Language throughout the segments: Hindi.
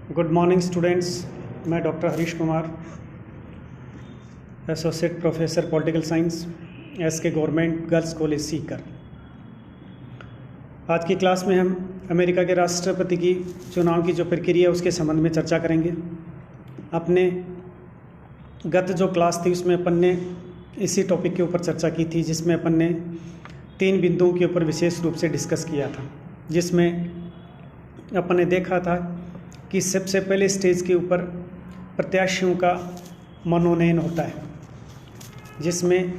Good morning students. मैं doctor Harish Kumar, associate professor political science, SK government girls college Sikar. आज की क्लास में हम अमेरिका के राष्ट्रपति की चुनाव की जो प्रक्रिया है उसके संबंध में चर्चा करेंगे। अपने गत जो क्लास थी उसमें अपन ने इसी टॉपिक के ऊपर चर्चा की थी, जिसमें अपन ने 3 बिंदुओं के ऊपर विशेष रूप से डिस्कस किया था, जिसमें अपन ने देखा था कि सबसे पहले स्टेज के ऊपर प्रत्याशियों का मनोनयन होता है, जिसमें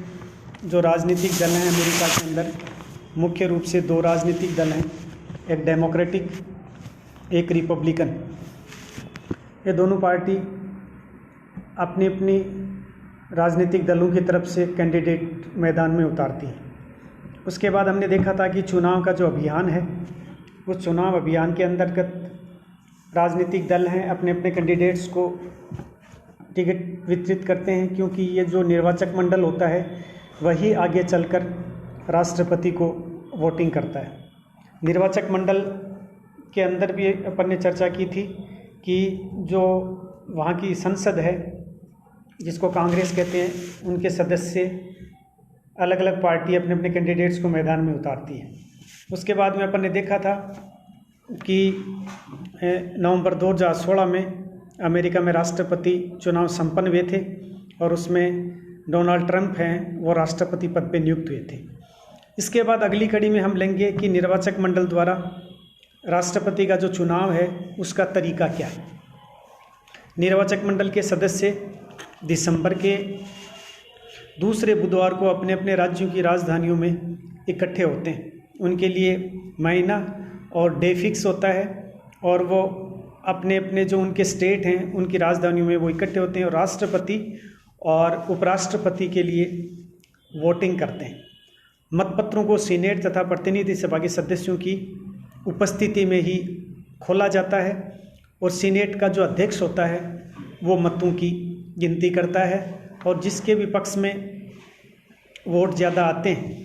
जो राजनीतिक दल हैं अमेरिका के अंदर मुख्य रूप से 2 राजनीतिक दल हैं, एक डेमोक्रेटिक एक रिपब्लिकन। ये दोनों पार्टी अपनी अपनी राजनीतिक दलों की तरफ से कैंडिडेट मैदान में उतारती हैं। उसके बाद हमने देखा था कि चुनाव का जो अभियान है उस चुनाव अभियान के अंतर्गत राजनीतिक दल हैं अपने अपने कैंडिडेट्स को टिकट वितरित करते हैं, क्योंकि ये जो निर्वाचक मंडल होता है वही आगे चलकर राष्ट्रपति को वोटिंग करता है। निर्वाचक मंडल के अंदर भी अपन ने चर्चा की थी कि जो वहाँ की संसद है जिसको कांग्रेस कहते हैं, उनके सदस्य अलग अलग पार्टी अपने अपने कैंडिडेट्स को मैदान में उतारती है। उसके बाद में अपन ने देखा था कि नवंबर 2016 में अमेरिका में राष्ट्रपति चुनाव संपन्न हुए थे और उसमें डोनाल्ड ट्रंप हैं वो राष्ट्रपति पद पे नियुक्त हुए थे। इसके बाद अगली कड़ी में हम लेंगे कि निर्वाचक मंडल द्वारा राष्ट्रपति का जो चुनाव है उसका तरीका क्या है। निर्वाचक मंडल के सदस्य दिसंबर के दूसरे बुधवार को अपने अपने राज्यों की राजधानियों में इकट्ठे होते हैं। उनके लिए महीना और डे फिक्स होता है और वो अपने अपने जो उनके स्टेट हैं उनकी राजधानियों में वो इकट्ठे होते हैं और राष्ट्रपति और उपराष्ट्रपति के लिए वोटिंग करते हैं। मतपत्रों को सीनेट तथा प्रतिनिधि सभा के सदस्यों की उपस्थिति में ही खोला जाता है और सीनेट का जो अध्यक्ष होता है वो मतों की गिनती करता है और जिसके भी पक्ष में वोट ज़्यादा आते हैं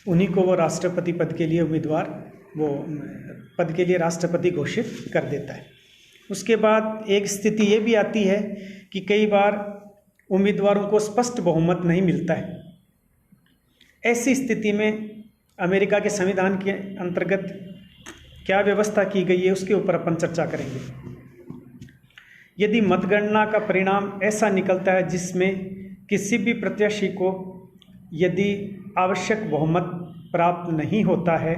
उन्हीं को वो राष्ट्रपति पद के लिए उम्मीदवार वो पद के लिए राष्ट्रपति घोषित कर देता है। उसके बाद एक स्थिति ये भी आती है कि कई बार उम्मीदवारों को स्पष्ट बहुमत नहीं मिलता है। ऐसी स्थिति में अमेरिका के संविधान के अंतर्गत क्या व्यवस्था की गई है उसके ऊपर अपन चर्चा करेंगे। यदि मतगणना का परिणाम ऐसा निकलता है जिसमें किसी भी प्रत्याशी को यदि आवश्यक बहुमत प्राप्त नहीं होता है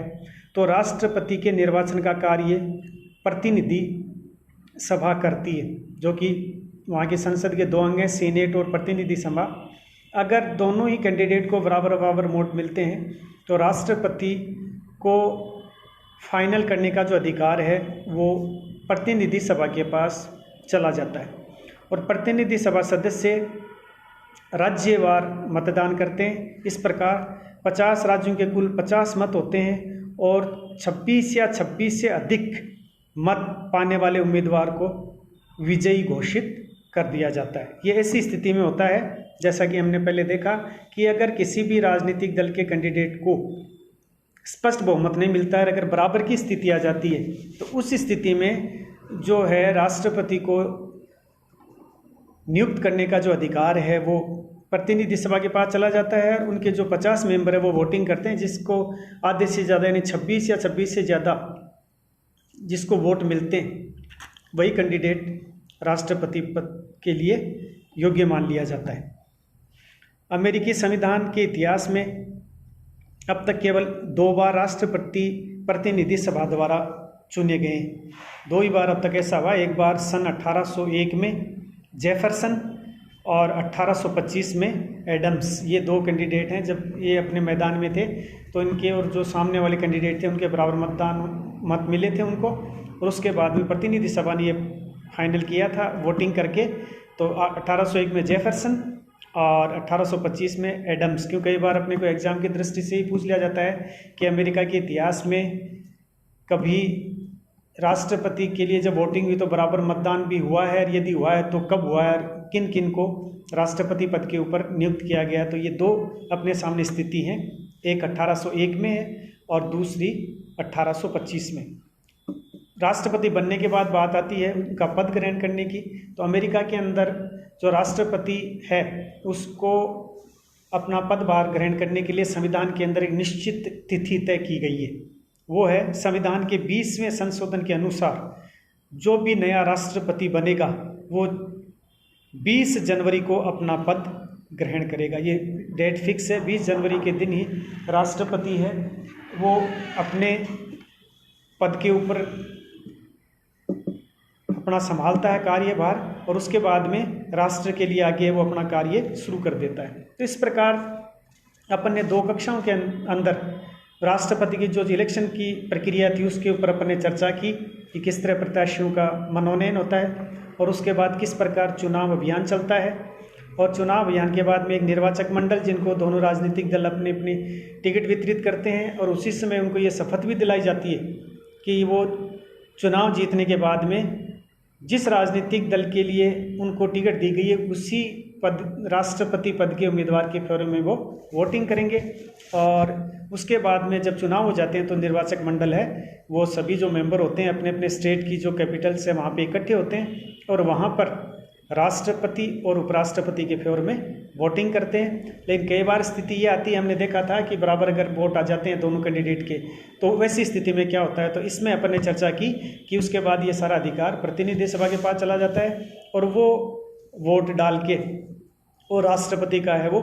तो राष्ट्रपति के निर्वाचन का कार्य प्रतिनिधि सभा करती है, जो कि वहाँ की संसद के 2 अंग हैं, सीनेट और प्रतिनिधि सभा। अगर दोनों ही कैंडिडेट को बराबर बराबर वोट मिलते हैं तो राष्ट्रपति को फाइनल करने का जो अधिकार है वो प्रतिनिधि सभा के पास चला जाता है और प्रतिनिधि सभा सदस्य राज्यवार मतदान करते हैं। इस प्रकार 50 राज्यों के कुल 50 मत होते हैं और 26 या 26 से अधिक मत पाने वाले उम्मीदवार को विजयी घोषित कर दिया जाता है। ये ऐसी स्थिति में होता है जैसा कि हमने पहले देखा कि अगर किसी भी राजनीतिक दल के कैंडिडेट को स्पष्ट बहुमत नहीं मिलता है, अगर बराबर की स्थिति आ जाती है तो उस स्थिति में जो है राष्ट्रपति को नियुक्त करने का जो अधिकार है वो प्रतिनिधि सभा के पास चला जाता है। उनके जो 50 मेंबर है वो वोटिंग करते हैं, जिसको आधे से ज़्यादा यानी 26 या 26 से ज़्यादा जिसको वोट मिलते हैं वही कैंडिडेट राष्ट्रपति पद के लिए योग्य मान लिया जाता है। अमेरिकी संविधान के इतिहास में अब तक केवल 2 बार राष्ट्रपति प्रतिनिधि सभा द्वारा चुने गए हैं। 2 ही बार अब तक ऐसा हुआ। एक बार सन 1801 में जेफरसन और 1825 में एडम्स। ये 2 कैंडिडेट हैं। जब ये अपने मैदान में थे तो इनके और जो सामने वाले कैंडिडेट थे उनके बराबर मत मिले थे उनको, और उसके बाद में प्रतिनिधि सभा ने ये फाइनल किया था वोटिंग करके। तो 1801 में जेफरसन और 1825 में एडम्स। क्यों कई बार अपने को एग्ज़ाम की दृष्टि से ही पूछ लिया जाता है कि अमेरिका के इतिहास में कभी राष्ट्रपति के लिए जब वोटिंग हुई तो बराबर मतदान भी हुआ है, और यदि हुआ है तो कब हुआ है, किन किन को राष्ट्रपति पद के ऊपर नियुक्त किया गया। तो ये 2 अपने सामने स्थिति हैं, एक 1801 में है और दूसरी 1825 में। राष्ट्रपति बनने के बाद बात आती है उनका पद ग्रहण करने की। तो अमेरिका के अंदर जो राष्ट्रपति है उसको अपना पदभार ग्रहण करने के लिए संविधान के अंदर एक निश्चित तिथि तय की गई है। वो है संविधान के 20वें संशोधन के अनुसार जो भी नया राष्ट्रपति बनेगा वो 20 जनवरी को अपना पद ग्रहण करेगा। ये डेट फिक्स है, 20 जनवरी के दिन ही राष्ट्रपति है वो अपने पद के ऊपर अपना संभालता है कार्यभार, और उसके बाद में राष्ट्र के लिए आगे वो अपना कार्य शुरू कर देता है। तो इस प्रकार अपन ने 2 कक्षाओं के अंदर राष्ट्रपति की जो इलेक्शन की प्रक्रिया थी उसके ऊपर अपन ने चर्चा की कि किस तरह प्रत्याशियों का मनोनयन होता है और उसके बाद किस प्रकार चुनाव अभियान चलता है, और चुनाव अभियान के बाद में एक निर्वाचक मंडल जिनको दोनों राजनीतिक दल अपने अपने टिकट वितरित करते हैं, और उसी समय उनको ये शपथ भी दिलाई जाती है कि वो चुनाव जीतने के बाद में जिस राजनीतिक दल के लिए उनको टिकट दी गई है उसी पद राष्ट्रपति पद के उम्मीदवार के फेवर में वो वोटिंग करेंगे। और उसके बाद में जब चुनाव हो जाते हैं तो निर्वाचक मंडल है वो सभी जो मेंबर होते हैं अपने अपने स्टेट की जो कैपिटल्स है वहाँ पे इकट्ठे होते हैं और वहाँ पर राष्ट्रपति और उपराष्ट्रपति के फेवर में वोटिंग करते हैं। लेकिन कई बार स्थिति ये आती है, हमने देखा था कि बराबर अगर वोट आ जाते हैं दोनों कैंडिडेट के, तो वैसी स्थिति में क्या होता है, तो इसमें अपन ने चर्चा की कि उसके बाद ये सारा अधिकार प्रतिनिधि सभा के पास चला जाता है और वो वोट डाल के और राष्ट्रपति का है वो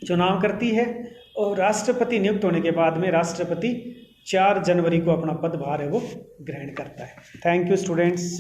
चुनाव करती है। और राष्ट्रपति नियुक्त होने के बाद में राष्ट्रपति 4 जनवरी को अपना पदभार है वो ग्रहण करता है। Thank you students.